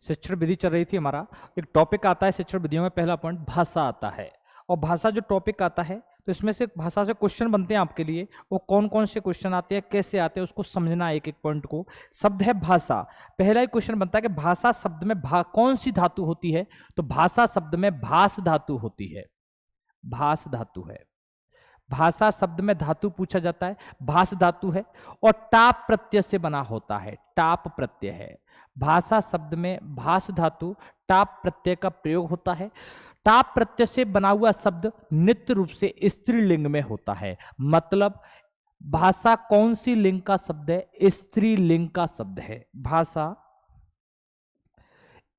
शिक्षण विधि चल रही थी हमारा, एक टॉपिक आता है शिक्षण विधियों में, पहला पॉइंट भाषा आता है। और भाषा जो टॉपिक आता है तो इसमें से भाषा से क्वेश्चन बनते हैं आपके लिए, वो कौन कौन से क्वेश्चन आते हैं, कैसे आते हैं, उसको समझना है एक एक पॉइंट को। शब्द है भाषा, पहला ही क्वेश्चन बनता है कि भाषा शब्द में कौन सी धातु होती है, तो भाषा शब्द में भास धातु होती है, भास धातु है। भाषा शब्द में धातु पूछा जाता है, भास धातु है, और टाप प्रत्यय से बना होता है, टाप प्रत्यय है। भाषा शब्द में भास धातु टाप प्रत्यय का प्रयोग होता है। टाप प्रत्यय से बना हुआ शब्द नित्य रूप से स्त्रीलिंग में होता है। मतलब भाषा कौन सी लिंग का शब्द है, स्त्रीलिंग का शब्द है। भाषा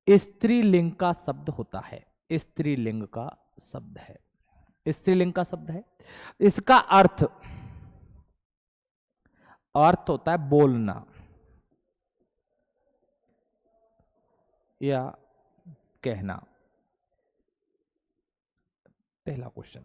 स्त्रीलिंग का शब्द होता है, स्त्रीलिंग का शब्द है, स्त्रीलिंग का शब्द है। इसका अर्थ होता है बोलना या कहना। पहला क्वेश्चन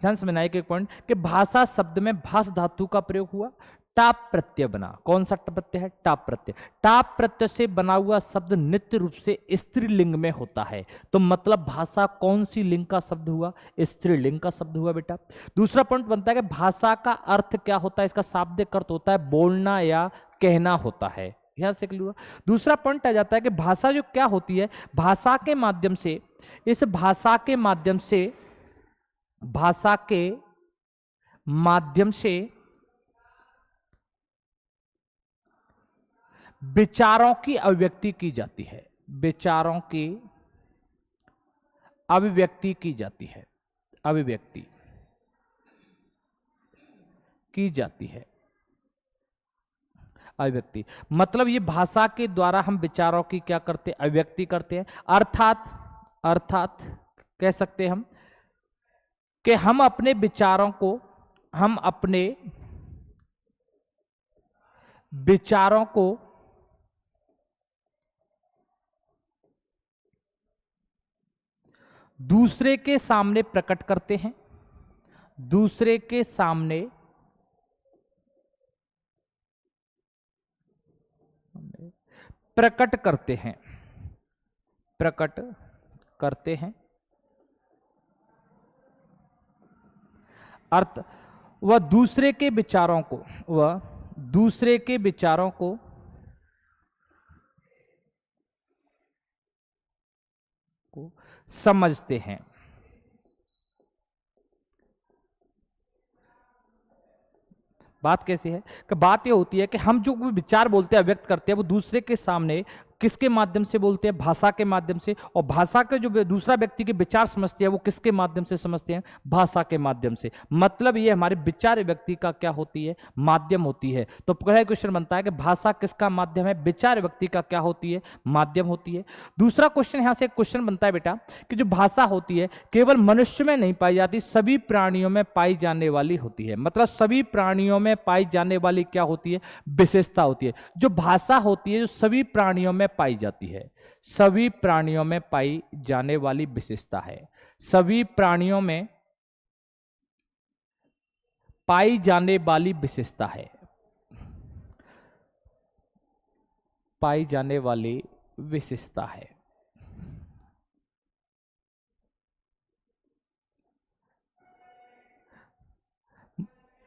ध्यान से बनाइए एक पॉइंट कि भाषा शब्द में भास धातु का प्रयोग हुआ, टाप प्रत्यय बना। कौन सा प्रत्यय है, टाप प्रत्यय। टाप प्रत्यय से बना हुआ शब्द नित्य रूप से स्त्रीलिंग में होता है, तो मतलब भाषा कौन सी लिंग का शब्द हुआ, स्त्रीलिंग का शब्द हुआ बेटा। दूसरा पॉइंट बनता है कि भाषा का अर्थ क्या होता है, इसका शाब्दिक अर्थ होता है बोलना या कहना होता है, ध्यान से क्लियर। दूसरा पॉइंट आ जाता है कि भाषा जो क्या होती है, भाषा के माध्यम से, इस भाषा के माध्यम से, भाषा के माध्यम से विचारों की अभिव्यक्ति की जाती है, विचारों की अभिव्यक्ति की जाती है, अभिव्यक्ति की जाती है, अभिव्यक्ति। मतलब ये भाषा के द्वारा हम विचारों की क्या करते हैं, अभिव्यक्ति करते हैं। अर्थात कह सकते हैं हम कि हम अपने विचारों को, हम अपने विचारों को दूसरे के सामने प्रकट करते हैं, दूसरे के सामने प्रकट करते हैं, प्रकट करते हैं। अर्थ वह दूसरे के विचारों को, वह दूसरे के विचारों को समझते हैं। बात कैसी है कि बात ये होती है कि हम जो विचार बोलते हैं, व्यक्त करते हैं, वो दूसरे के सामने किसके माध्यम से बोलते हैं, भाषा के माध्यम से। और भाषा के जो दूसरा व्यक्ति के विचार समझते हैं वो किसके माध्यम से समझते हैं, भाषा के माध्यम से। मतलब ये हमारे विचार व्यक्ति का क्या होती है, माध्यम होती है। तो पहला क्वेश्चन बनता है कि भाषा किसका माध्यम है, विचार व्यक्ति का क्या होती है, माध्यम होती है। दूसरा क्वेश्चन यहां से एक क्वेश्चन बनता है बेटा कि जो भाषा होती है केवल मनुष्य में नहीं पाई जाती, सभी प्राणियों में पाई जाने वाली होती है। मतलब सभी प्राणियों में पाई जाने वाली क्या होती है, विशेषता होती है। जो भाषा होती है जो सभी प्राणियों में पाई जाती है, सभी प्राणियों में पाई जाने वाली विशेषता है, सभी प्राणियों में पाई जाने वाली विशेषता है, पाई जाने वाली विशेषता है।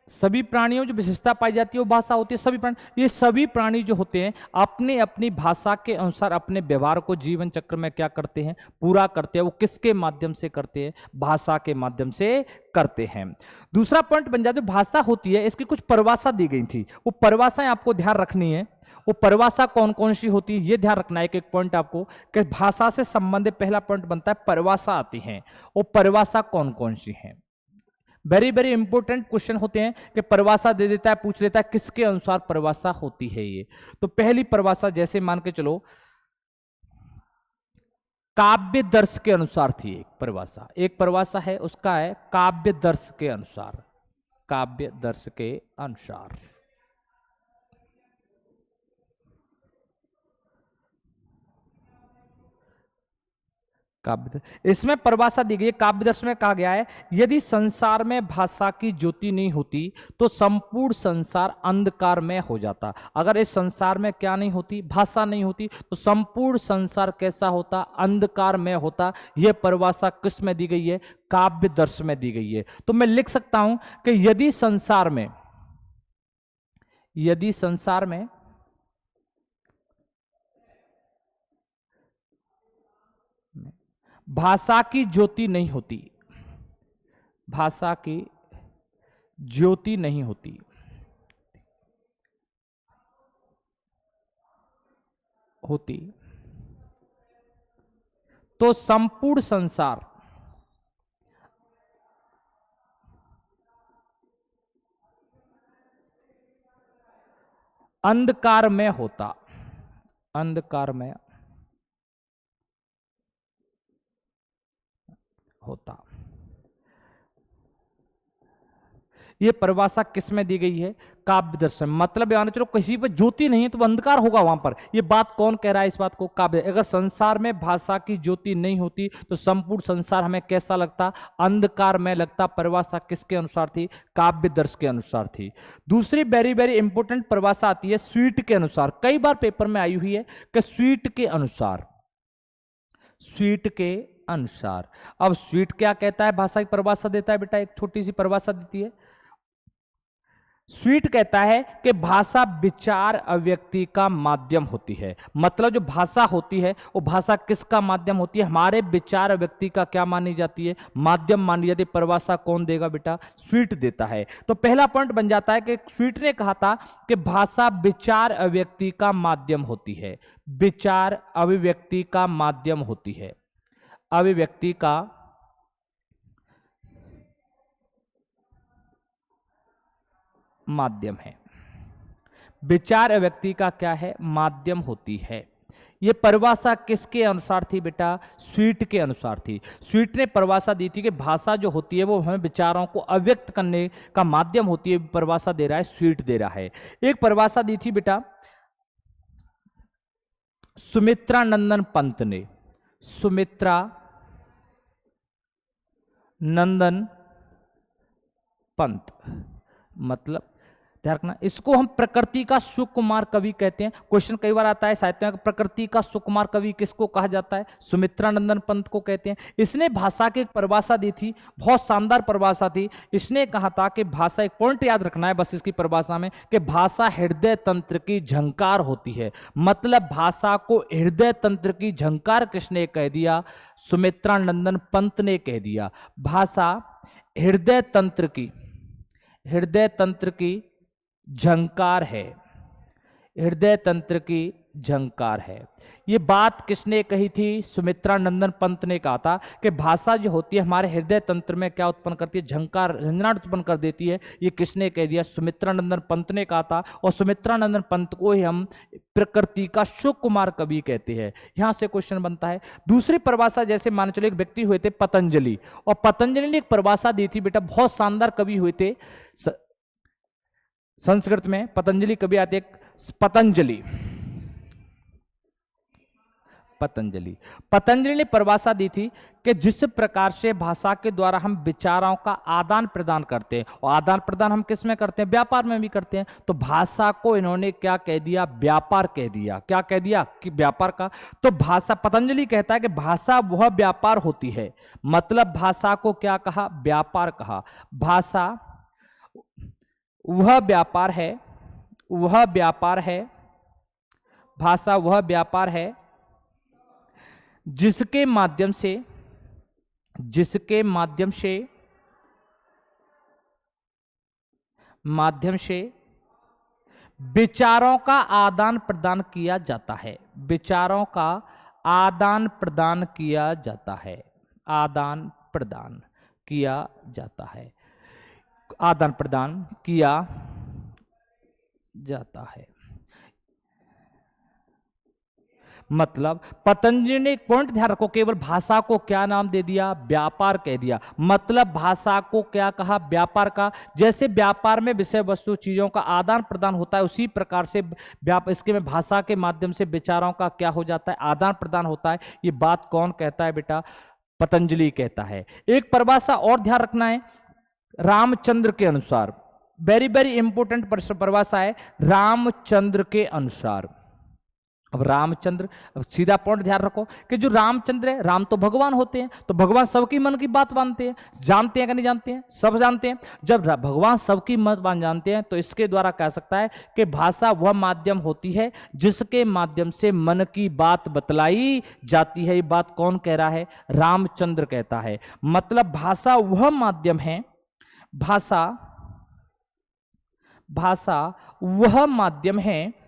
सभी प्राणियों जो विशेषता पाई जाती है वो भाषा होती है। सभी प्राणी, ये सभी प्राणी जो होते हैं अपने अपनी भाषा के अनुसार अपने व्यवहार को जीवन चक्र में क्या करते हैं, पूरा करते हैं। वो किसके माध्यम से करते हैं, भाषा के माध्यम से करते हैं। दूसरा पॉइंट बन जाता है भाषा होती है, इसकी कुछ परिभाषा दी गई थी, वो परिभाषाएं आपको ध्यान रखनी है। वो परिभाषा कौन कौन सी होती है ये ध्यान रखना है। एक पॉइंट आपको कि भाषा से संबंधित पहला पॉइंट बनता है परिभाषा आती है। वो परिभाषा कौन कौन सी है, वेरी वेरी इंपॉर्टेंट क्वेश्चन होते हैं कि परिभाषा दे देता है, पूछ लेता है किसके अनुसार परिभाषा होती है ये। तो पहली परिभाषा जैसे मान के चलो काव्य दर्श के अनुसार थी एक परिभाषा, एक परिभाषा है उसका है काव्य दर्श के अनुसार, काव्य दर्श के अनुसार। काव्य, इसमें परिभाषा दी गई है। काव्य दर्शन में कहा गया है यदि संसार में भाषा की ज्योति नहीं होती तो संपूर्ण संसार अंधकारमय हो जाता। अगर इस संसार में क्या नहीं होती, भाषा नहीं होती, तो संपूर्ण संसार कैसा होता, अंधकारमय होता। यह परिभाषा किस में दी गई है, काव्य दर्शन में दी गई है। तो मैं लिख सकता हूं कि यदि संसार में भाषा की ज्योति नहीं होती, भाषा की ज्योति नहीं होती, तो संपूर्ण संसार अंधकारमय होता, अंधकारमय होता। यह परिभाषा किस में दी गई है, काव्य दर्शन। मतलब मान चलो किसी पर ज्योति नहीं है तो अंधकार होगा वहां पर। यह बात कौन कह रहा है, इस बात को काव्य। अगर संसार में भाषा की ज्योति नहीं होती तो संपूर्ण संसार हमें कैसा लगता, अंधकार में लगता। परिभाषा किसके अनुसार थी, काव्य दर्श के अनुसार थी। दूसरी वेरी वेरी इंपॉर्टेंट परिभाषा आती है स्वीट के अनुसार। कई बार पेपर में आई हुई है कि स्वीट के अनुसार, स्वीट के अनुसार। अब स्वीट क्या कहता है, भाषा की परिभाषा देता है बेटा, एक छोटी सी परिभाषा देती है। स्वीट कहता है कि भाषा विचार अभिव्यक्ति का माध्यम होती है। मतलब जो भाषा होती है वो भाषा किसका माध्यम होती है, हमारे विचार अभिव्यक्ति का क्या मानी जाती है, माध्यम मानी जाती है। परिभाषा कौन देगा बेटा, स्वीट देता है। तो पहला पॉइंट बन जाता है कि स्वीट ने कहा था कि भाषा विचार अभिव्यक्ति का माध्यम होती है, विचार अभिव्यक्ति का माध्यम होती है, अभिव्यक्ति का माध्यम है, विचार अभिव्यक्ति का क्या है, माध्यम होती है। यह परिभाषा किसके अनुसार थी बेटा, स्वीट के अनुसार थी। स्वीट ने परिभाषा दी थी कि भाषा जो होती है वो हमें विचारों को अव्यक्त करने का माध्यम होती है। परिभाषा दे रहा है स्वीट दे रहा है। एक परिभाषा दी थी बेटा सुमित्रा नंदन पंत ने, सुमित्रा नंदन पंत। मतलब ध्यान रखना, इसको हम प्रकृति का सुकुमार कवि कहते हैं। क्वेश्चन कई बार आता है साहित्य में, प्रकृति का सुकुमार कवि किसको कहा जाता है, सुमित्रा नंदन पंत को कहते हैं। इसने भाषा की एक परिभाषा दी थी, बहुत शानदार परिभाषा थी। इसने कहा था कि भाषा, एक पॉइंट याद रखना है बस इसकी परिभाषा में, कि भाषा हृदय तंत्र की झंकार होती है। मतलब भाषा को हृदय तंत्र की झंकार किसने कह दिया, सुमित्रा नंदन पंत ने कह दिया। भाषा हृदय तंत्र की, हृदय तंत्र की झंकार है, हृदय तंत्र की झंकार है। ये बात किसने कही थी, सुमित्रा नंदन पंत ने कहा था कि भाषा जो होती है हमारे हृदय तंत्र में क्या उत्पन्न करती है, झंकार, झंझनाहट उत्पन्न कर देती है। ये किसने कह दिया, सुमित्रा नंदन पंत ने कहा था। और सुमित्रा नंदन पंत को ही हम प्रकृति का सुकुमार कवि कहते हैं। यहां से क्वेश्चन बनता है। दूसरी परिभाषा, जैसे मान चलो एक व्यक्ति हुए थे पतंजलि, और पतंजलि ने एक परिभाषा दी थी बेटा, बहुत शानदार कवि हुए थे संस्कृत में। पतंजलि कवि आते, पतंजलि, पतंजलि, पतंजलि ने परिभाषा दी थी कि जिस प्रकार से भाषा के द्वारा हम विचारों का आदान प्रदान करते हैं, और आदान प्रदान हम किस में करते हैं, व्यापार में भी करते हैं। तो भाषा को इन्होंने क्या कह दिया, व्यापार कह दिया। क्या कह दिया कि व्यापार का। तो भाषा, पतंजलि कहता है कि भाषा वह व्यापार होती है। मतलब भाषा को क्या कहा, व्यापार कहा। भाषा वह व्यापार है, वह व्यापार है, भाषा वह व्यापार है जिसके माध्यम से, जिसके माध्यम से, माध्यम से विचारों का आदान प्रदान किया जाता है, विचारों का आदान प्रदान किया जाता है, आदान प्रदान किया जाता है, आदान प्रदान किया जाता है। मतलब पतंजलि ने एक पॉइंट ध्यान रखो, केवल भाषा को क्या नाम दे दिया, व्यापार कह दिया। मतलब भाषा को क्या कहा, व्यापार का। जैसे व्यापार में विषय वस्तु चीजों का आदान प्रदान होता है, उसी प्रकार से इसके में भाषा के माध्यम से विचारों का क्या हो जाता है, आदान प्रदान होता है। ये बात कौन कहता है बेटा, पतंजलि कहता है। एक परिभाषा और ध्यान रखना है, रामचंद्र के अनुसार, वेरी वेरी इंपोर्टेंट परिभाषा है, रामचंद्र के अनुसार। अब रामचंद्र, अब सीधा पॉइंट ध्यान रखो कि जो रामचंद्र है, राम तो भगवान होते हैं, तो भगवान सबकी मन की बात मानते हैं, जानते हैं कि नहीं जानते हैं, सब जानते हैं। जब भगवान सबकी मन बात जानते हैं तो इसके द्वारा कह सकता है कि भाषा वह माध्यम होती है जिसके माध्यम से मन की बात बतलाई जाती है। ये बात कौन कह रहा है, रामचंद्र कहता है। मतलब भाषा वह माध्यम है, भाषा वह माध्यम है,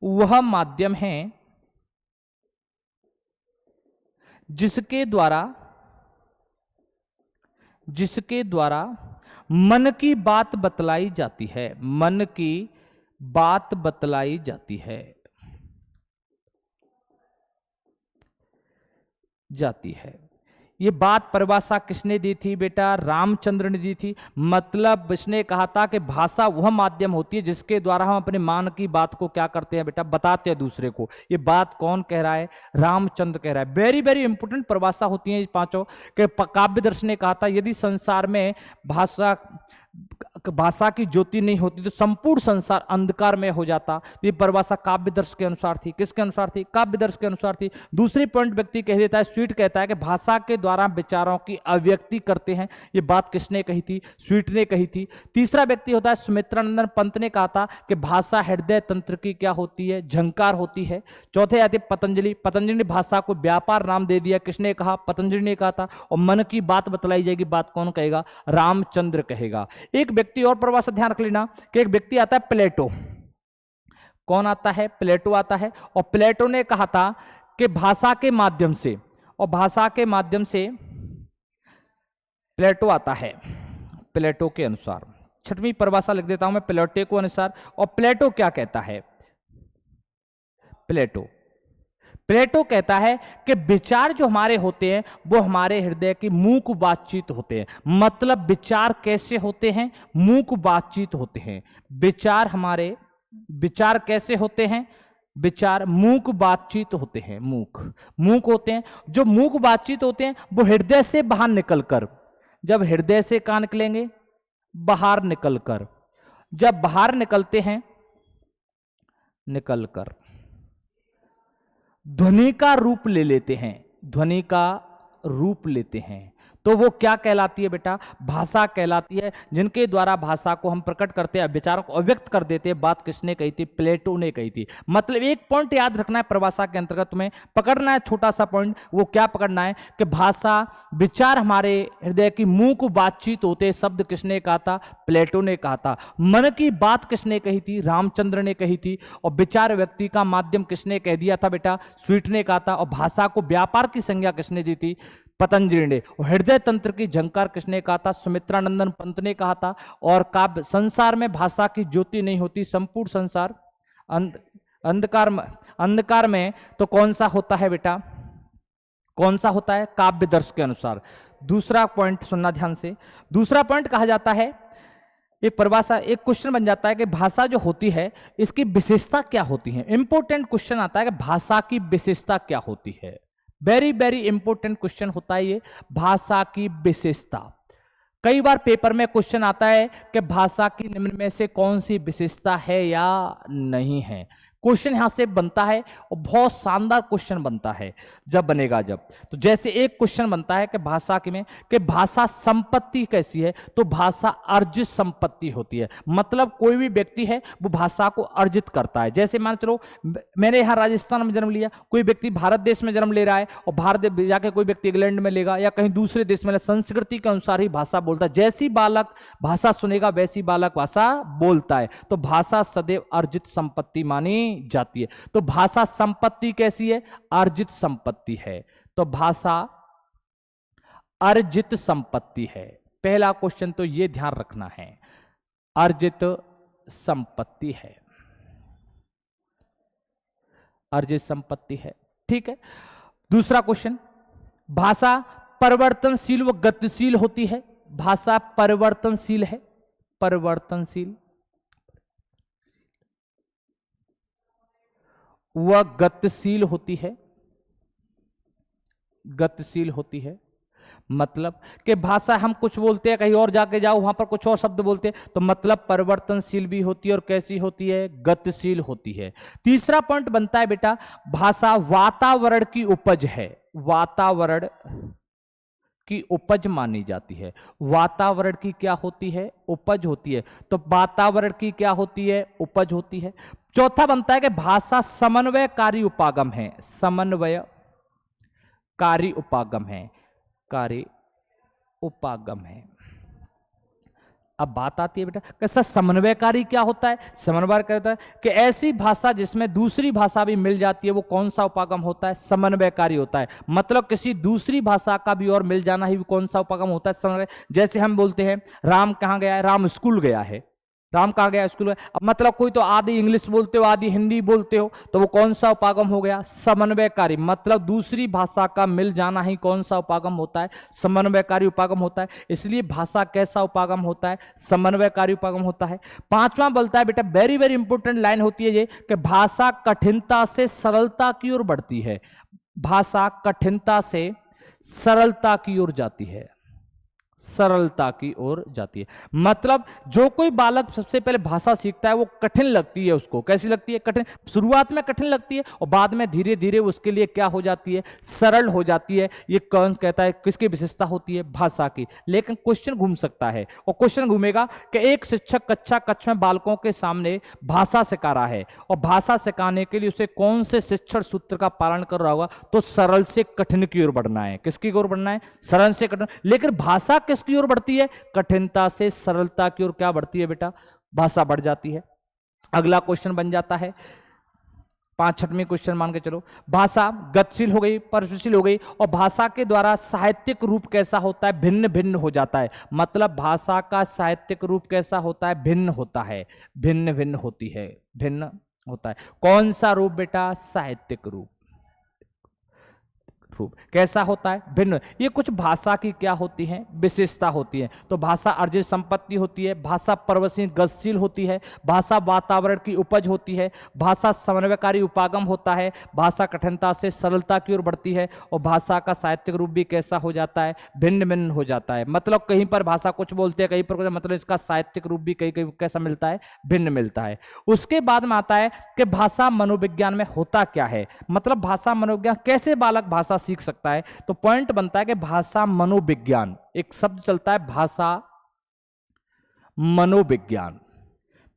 वह माध्यम है जिसके द्वारा मन की बात बतलाई जाती है, मन की बात बतलाई जाती है, ये बात परिभाषा किसने दी थी बेटा, रामचंद्र ने दी थी। मतलब इसने कहा था कि भाषा वह माध्यम होती है जिसके द्वारा हम अपने मान की बात को क्या करते हैं बेटा, बताते हैं दूसरे को। ये बात कौन कह रहा है, रामचंद्र कह रहा है। वेरी वेरी इंपोर्टेंट परिभाषा होती है ये पांचों। के काव्य दर्शन ने कहा था यदि संसार में भाषा की ज्योति नहीं होती तो संपूर्ण संसार अंधकार में हो जाता। ये परिभाषा काव्य दर्श के अनुसार थी। किसके अनुसार थी, काव्य दर्श के अनुसार थी। दूसरी पॉइंट व्यक्ति कह देता है, स्वीट कहता है कि भाषा के द्वारा विचारों की अभिव्यक्ति करते हैं। ये बात किसने कही थी, स्वीट ने कही थी। तीसरा व्यक्ति होता है सुमित्रानंदन पंत ने कहा था कि भाषा हृदय तंत्र की क्या होती है, झंकार होती है। चौथे आते पतंजलि, पतंजलि ने भाषा को व्यापार नाम दे दिया। किसने कहा, पतंजलि ने कहा था। और मन की बात बतलाई जाएगी, बात कौन कहेगा, रामचंद्र कहेगा। एक व्यक्ति और परिभाषा ध्यान रख लेना कि एक व्यक्ति आता है प्लेटो। कौन आता है, प्लेटो आता है। और प्लेटो ने कहा था कि भाषा के माध्यम से, और भाषा के माध्यम से प्लेटो आता है, प्लेटो के अनुसार। छठवीं परिभाषा लिख देता हूं मैं, प्लेटो के अनुसार। और प्लेटो क्या कहता है, प्लेटो कहता है कि विचार जो हमारे होते हैं वो हमारे हृदय की मूक बातचीत होते हैं। मतलब विचार कैसे होते हैं, मूक बातचीत होते हैं। विचार कैसे होते हैं, विचार मूक बातचीत होते हैं, मूक होते हैं। जो मूक बातचीत होते हैं वो हृदय से बाहर निकलकर, जब हृदय से कहां निकलेंगे, बाहर निकलकर, जब बाहर निकलते हैं, निकलकर ध्वनि का रूप ले लेते हैं, ध्वनि का रूप लेते हैं, तो वो क्या कहलाती है बेटा, भाषा कहलाती है। जिनके द्वारा भाषा को हम प्रकट करते हैं, विचारों को अव्यक्त कर देते हैं। बात किसने कही थी, प्लेटो ने कही थी। मतलब एक पॉइंट याद रखना है परिभाषा के अंतर्गत, तुम्हें पकड़ना है छोटा सा पॉइंट। वो क्या पकड़ना है कि भाषा, विचार हमारे हृदय की मूक बातचीत होते हैं। शब्द किसने कहा था, प्लेटो ने कहा था। मन की बात किसने कही थी, रामचंद्र ने कही थी। और विचार व्यक्ति का माध्यम किसने कह दिया था बेटा, स्वीट ने कहा था। और भाषा को व्यापार की संज्ञा किसने दी थी, पतंजलि ने। हृदय तंत्र की झंकार किसने कहा था, सुमित्रानंदन पंत ने कहा था। और काव्य, संसार में भाषा की ज्योति नहीं होती, संपूर्ण संसार अंधकार में तो कौन सा होता है बेटा, कौन सा होता है, काव्य दर्श के अनुसार। दूसरा पॉइंट सुनना ध्यान से। दूसरा पॉइंट कहा जाता है, एक परिभाषा, एक क्वेश्चन बन जाता है कि भाषा जो होती है इसकी विशेषता क्या होती है। इंपॉर्टेंट क्वेश्चन आता है कि भाषा की विशेषता क्या होती है। वेरी वेरी इंपॉर्टेंट क्वेश्चन होता है ये, भाषा की विशेषता। कई बार पेपर में क्वेश्चन आता है कि भाषा की निम्न में से कौन सी विशेषता है या नहीं है। क्वेश्चन यहां से बनता है और बहुत शानदार क्वेश्चन बनता है जब बनेगा। जब तो जैसे एक क्वेश्चन बनता है कि भाषा की में कि भाषा संपत्ति कैसी है, तो भाषा अर्जित संपत्ति होती है। मतलब कोई भी व्यक्ति है वो भाषा को अर्जित करता है। जैसे मान चलो मैंने यहाँ राजस्थान में जन्म लिया, कोई व्यक्ति भारत देश में जन्म ले रहा है और भारत जाके कोई व्यक्ति इंग्लैंड में लेगा या कहीं दूसरे देश में, संस्कृति के अनुसार ही भाषा बोलता है। जैसी बालक भाषा सुनेगा वैसी बालक भाषा बोलता है। तो भाषा सदैव अर्जित संपत्ति मानी जाती है। तो भाषा संपत्ति कैसी है, अर्जित संपत्ति है। तो भाषा अर्जित संपत्ति है। पहला क्वेश्चन तो यह ध्यान रखना है, अर्जित संपत्ति है। अर्जित संपत्ति है। ठीक है, दूसरा क्वेश्चन, भाषा परिवर्तनशील व गतिशील होती है। भाषा परिवर्तनशील है, परिवर्तनशील व गतिशील होती है, गतिशील होती है। मतलब कि भाषा हम कुछ बोलते हैं, कहीं और जाके जाओ वहां पर कुछ और शब्द बोलते हैं, तो मतलब परिवर्तनशील भी होती है और कैसी होती है, गतिशील होती है। तीसरा पॉइंट बनता है बेटा, भाषा वातावरण की उपज है, वातावरण की उपज मानी जाती है। वातावरण की क्या होती है, उपज होती है। तो वातावरण की क्या होती है, उपज होती है। चौथा बनता है कि भाषा समन्वयकारी उपागम है, समन्वयकारी उपागम है, कार्य उपागम है। अब बात आती है बेटा कैसा समन्वयकारी क्या होता है। समन्वयकारी होता है कि ऐसी भाषा जिसमें दूसरी भाषा भी मिल जाती है, वो कौन सा उपागम होता है, समन्वयकारी होता है। मतलब किसी दूसरी भाषा का भी और मिल जाना ही कौन सा उपागम होता है, समन्वय। जैसे हम बोलते हैं राम कहाँ गया है, राम स्कूल गया है, राम कहाँ गया, स्कूल गया। अब मतलब कोई तो आधी इंग्लिश बोलते हो आधी हिंदी बोलते हो, तो वो कौन सा उपागम हो गया, समन्वयकारी। मतलब दूसरी भाषा का मिल जाना ही कौन सा उपागम होता है, समन्वयकारी उपागम होता है। इसलिए भाषा कैसा उपागम होता है, समन्वयकारी उपागम होता है। पांचवा बोलता है बेटा, वेरी वेरी इंपॉर्टेंट लाइन होती है ये कि भाषा कठिनता से सरलता की ओर बढ़ती है। भाषा कठिनता से सरलता की ओर जाती है, सरलता की ओर जाती है। मतलब जो कोई बालक सबसे पहले भाषा सीखता है वो कठिन लगती है उसको, कैसी लगती है, कठिन। शुरुआत में कठिन लगती है और बाद में धीरे धीरे उसके लिए क्या हो जाती है, सरल हो जाती है। ये कौन कहता है, किसकी विशेषता होती है, भाषा की। लेकिन क्वेश्चन घूम सकता है, और क्वेश्चन घूमेगा कि एक शिक्षक कक्षा कक्ष में बालकों के सामने भाषा सिखा रहा है, और भाषा सिखाने के लिए उसे कौन से शिक्षण सूत्र का पालन कर रहा होगा, तो सरल से कठिन की ओर बढ़ना है। किसकी ओर बढ़ना है, सरल से कठिन। लेकिन भाषा किसकी ओर बढ़ती है, कठिनता से सरलता की ओर क्या बढ़ती है बेटा, भाषा बढ़ जाती है। अगला क्वेश्चन बन जाता है, 5-6वां क्वेश्चन मान के चलो, भाषा गतिशील हो गई, परिवर्तनशील हो गई, और भाषा के द्वारा साहित्यिक रूप कैसा होता है, भिन्न भिन्न हो जाता है। मतलब भाषा का साहित्यिक रूप कैसा होता है, भिन्न होता है, भिन्न भिन्न होती है, भिन्न होता है। कौन सा रूप बेटा, साहित्यिक रूप। रूप कैसा होता है, भिन्न। ये कुछ भाषा की क्या होती है, विशेषता होती है। तो भाषा अर्जित संपत्ति होती है, भाषा परिवर्तनशील गतिशील होती है, भाषा वातावरण की उपज होती है, भाषा समन्वयकारी उपागम होता है, भाषा कठिनता से सरलता की ओर बढ़ती है, और भाषा का साहित्यिक रूप भी कैसा हो जाता है, भिन्न भिन्न हो जाता है। मतलब कहीं पर भाषा कुछ बोलते हैं, कहीं पर मतलब इसका साहित्यिक रूप भी कहीं कहीं कैसा मिलता है, भिन्न मिलता है। उसके बाद में आता है कि भाषा मनोविज्ञान में होता क्या है। मतलब भाषा मनोविज्ञान कैसे बालक भाषा सीख सकता है। तो पॉइंट बनता है कि भाषा मनोविज्ञान, एक शब्द चलता है भाषा मनोविज्ञान,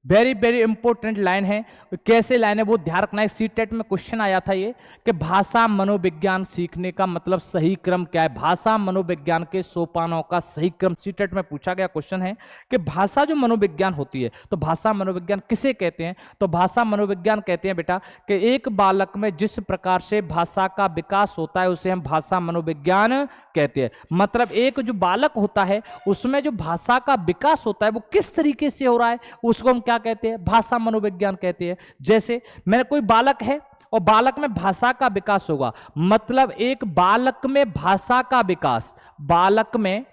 वेरी वेरी इंपॉर्टेंट लाइन है। कैसे लाइन है वो ध्यान रखना है, सीटेट में क्वेश्चन आया था ये कि भाषा मनोविज्ञान सीखने का मतलब सही क्रम क्या है। भाषा मनोविज्ञान के सोपानों का सही क्रम सीटेट में पूछा गया क्वेश्चन है कि भाषा जो मनोविज्ञान होती है, तो भाषा मनोविज्ञान किसे कहते हैं। तो भाषा मनोविज्ञान कहते हैं बेटा कि एक बालक में जिस प्रकार से भाषा का विकास होता है उसे हम भाषा मनोविज्ञान कहते हैं। मतलब एक जो बालक होता है उसमें जो भाषा का विकास होता है वो किस तरीके से हो रहा है, उसको हम क्या कहते हैं, भाषा मनोविज्ञान कहते हैं। जैसे मेरा कोई बालक है और बालक में भाषा का विकास होगा, मतलब एक बालक में भाषा का विकास, बालक में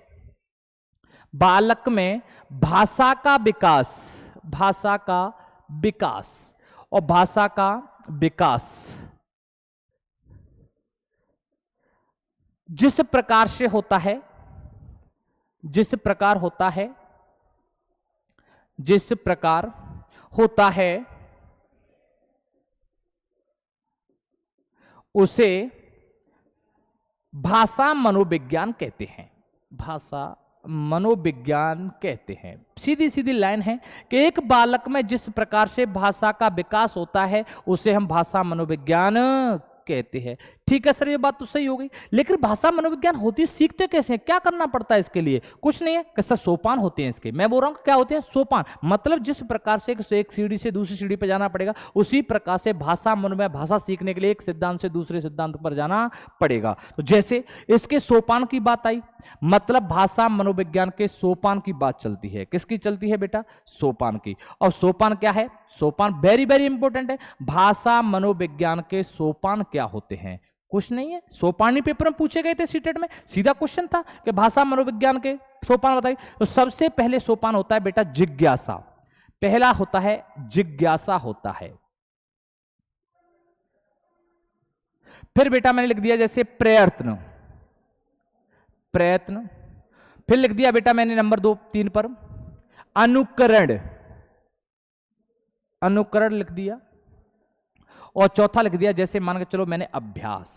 भाषा का विकास, भाषा का विकास और भाषा का विकास जिस प्रकार से होता है, जिस प्रकार होता है, जिस प्रकार होता है उसे भाषा मनोविज्ञान कहते हैं, भाषा मनोविज्ञान कहते हैं। सीधी सीधी लाइन है कि एक बालक में जिस प्रकार से भाषा का विकास होता है उसे हम भाषा मनोविज्ञान कहते हैं। ठीक है सर, ये बात तो सही हो गई, लेकिन भाषा मनोविज्ञान होती है, सीखते कैसे हैं, क्या करना पड़ता है इसके लिए, कुछ नहीं है। कैसा सोपान होते हैं इसके, मैं बोल रहा हूं क्या होते हैं, सोपान। मतलब जिस प्रकार से एक सीढ़ी से दूसरी सीढ़ी पर जाना पड़ेगा, उसी प्रकार से भाषा मनोविज्ञान, भाषा सीखने के लिए एक सिद्धांत से दूसरे सिद्धांत पर जाना पड़ेगा। तो जैसे इसके सोपान की बात आई मतलब भाषा मनोविज्ञान के सोपान की बात चलती है। किसकी चलती है बेटा? सोपान की। और सोपान क्या है? सोपान वेरी वेरी इंपॉर्टेंट है। भाषा मनोविज्ञान के सोपान क्या होते हैं? कुछ नहीं है, सोपानी पेपर में पूछे गए थे सीटेट में, सीधा क्वेश्चन था कि भाषा मनोविज्ञान के सोपान बताइए। तो सबसे पहले सोपान होता है बेटा जिज्ञासा। पहला होता है जिज्ञासा होता है। फिर बेटा मैंने लिख दिया जैसे प्रयत्न, प्रयत्न। फिर लिख दिया बेटा मैंने नंबर 2 3 पर अनुकरण, अनुकरण लिख दिया। और चौथा लिख दिया जैसे मान के चलो मैंने अभ्यास।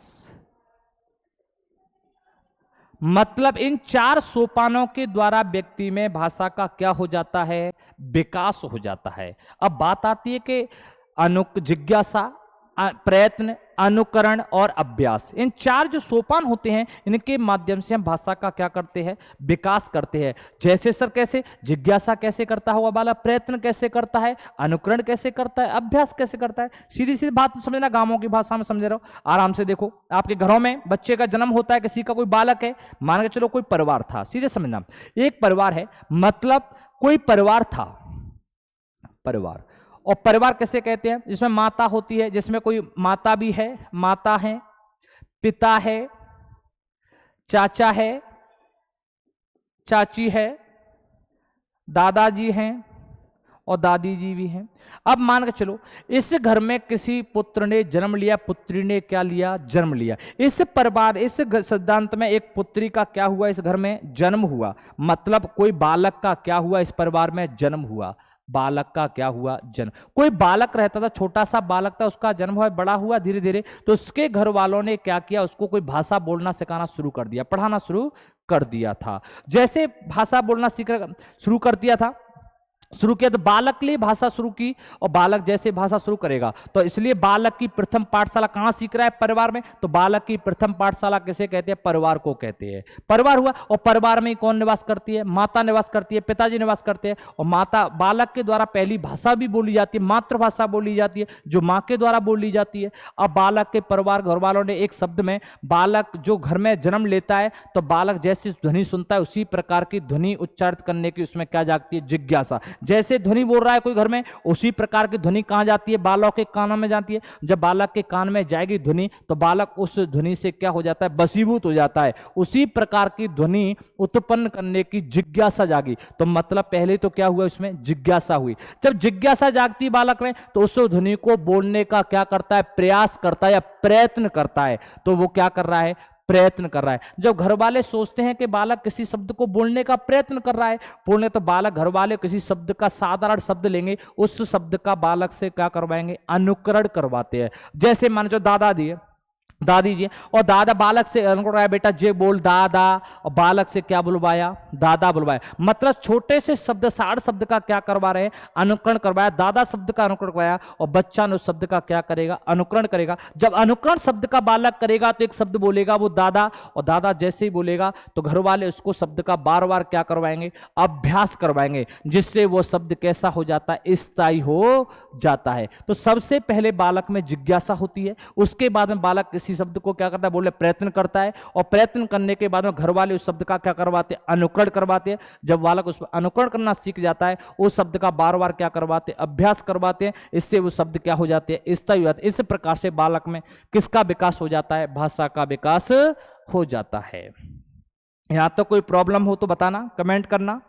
मतलब इन 4 सोपानों के द्वारा व्यक्ति में भाषा का क्या हो जाता है? विकास हो जाता है। अब बात आती है कि जिज्ञासा, प्रयत्न, अनुकरण और अभ्यास, इन 4 जो सोपान होते हैं इनके माध्यम से हम भाषा का क्या करते हैं? विकास करते हैं। जैसे सर कैसे? जिज्ञासा कैसे करता होगा बालक, प्रयत्न कैसे करता है, अनुकरण कैसे करता है, अभ्यास कैसे करता है। सीधी सीधी बात समझना, गांवों की भाषा में समझ रहे हो, आराम से देखो। आपके घरों में बच्चे का जन्म होता है, किसी का कोई बालक है, मान के चलो कोई परिवार था, सीधे समझना एक परिवार है, मतलब कोई परिवार था, परिवार। और परिवार कैसे कहते हैं? जिसमें माता होती है, जिसमें कोई माता भी है, माता है, पिता है, चाचा है, चाची है, दादाजी हैं और दादी जी भी हैं। अब मान के चलो इस घर में किसी पुत्र ने जन्म लिया, पुत्री ने क्या लिया? जन्म लिया। इस परिवार, इस सिद्धांत में एक पुत्री का क्या हुआ? इस घर में जन्म हुआ। मतलब कोई बालक का क्या हुआ? इस परिवार में जन्म हुआ। बालक का क्या हुआ? जन्म। कोई बालक रहता था, छोटा सा बालक था, उसका जन्म हुआ, बड़ा हुआ धीरे धीरे, तो उसके घर वालों ने क्या किया? उसको कोई भाषा बोलना सिखाना शुरू कर दिया, पढ़ाना शुरू कर दिया था। जैसे भाषा बोलना शुरू कर दिया था, शुरू किया तो बालक के लिए भाषा शुरू की, और बालक जैसे भाषा शुरू करेगा तो इसलिए बालक की प्रथम पाठशाला कहां सीख रहा है? परिवार में। तो बालक की प्रथम पाठशाला किसे कहते हैं? परिवार को कहते हैं। परिवार हुआ, और परिवार में कौन निवास करती है? माता निवास करती है, पिताजी निवास करते हैं, और माता, बालक के द्वारा पहली भाषा भी बोली जाती है, मातृभाषा बोली जाती है, जो माँ के द्वारा बोली जाती है। अब बालक के परिवार घर वालों ने एक शब्द में, बालक जो घर में जन्म लेता है तो बालक जैसी ध्वनि सुनता है उसी प्रकार की ध्वनि उच्चारित करने की उसमें क्या जागती है? जिज्ञासा। जैसे ध्वनि बोल रहा है कोई घर में, उसी प्रकार की ध्वनि कहां जाती है? बालक के कानों में जाती है। जब बालक के कान में जाएगी ध्वनि तो बालक उस ध्वनि से क्या हो जाता है? वशीभूत हो जाता है। उसी प्रकार की ध्वनि उत्पन्न करने की जिज्ञासा जागी। तो मतलब पहले तो क्या हुआ? उसमें जिज्ञासा हुई। जब जिज्ञासा जागती है बालक में तो उस ध्वनि को बोलने का क्या करता है? प्रयास करता है या प्रयत्न करता है। तो वो क्या कर रहा है? प्रयत्न कर रहा है। जब घर वाले सोचते हैं कि बालक किसी शब्द को बोलने का प्रयत्न कर रहा है, बोलने, तो बालक, घर वाले किसी शब्द का साधारण शब्द लेंगे, उस शब्द का बालक से क्या करवाएंगे? अनुकरण करवाते हैं। जैसे मान लो दादा दिए, दादी जी, और दादा बालक से अनुकरण, बेटा जे बोल दादा, और बालक से क्या बुलवाया? दादा बुलवाया। मतलब छोटे से शब्द, सार शब्द का क्या करवा रहे हैं? अनुकरण करवाया। दादा शब्द का अनुकरण करवाया, और बच्चा ने उस शब्द का क्या करेगा? अनुकरण करेगा। जब अनुकरण शब्द का बालक करेगा तो एक शब्द बोलेगा वो दादा, और दादा जैसे ही बोलेगा तो घर वाले उसको शब्द का बार बार क्या करवाएंगे? अभ्यास करवाएंगे, जिससे वो शब्द कैसा हो जाता है? स्थायी हो जाता है। तो सबसे पहले बालक में जिज्ञासा होती है, उसके बाद में बालक किसी शब्द को क्या करता है? बोले प्रयत्न करता है, और प्रयत्न करने के बाद में घर वाले उस शब्द का क्या करवाते हैं? अनुकरण करवाते हैं। जब बालक उस पर अनुकरण करना सीख जाता है, उस शब्द का बार बार क्या करवाते हैं? अभ्यास करवाते हैं। इससे वो शब्द क्या हो जाते हैं? स्थायी हो जाते हैं। इस प्रकार से बालक में किसका विकास हो जाता है? भाषा का विकास हो जाता है। यहां तो कोई प्रॉब्लम हो तो बताना, कमेंट करना।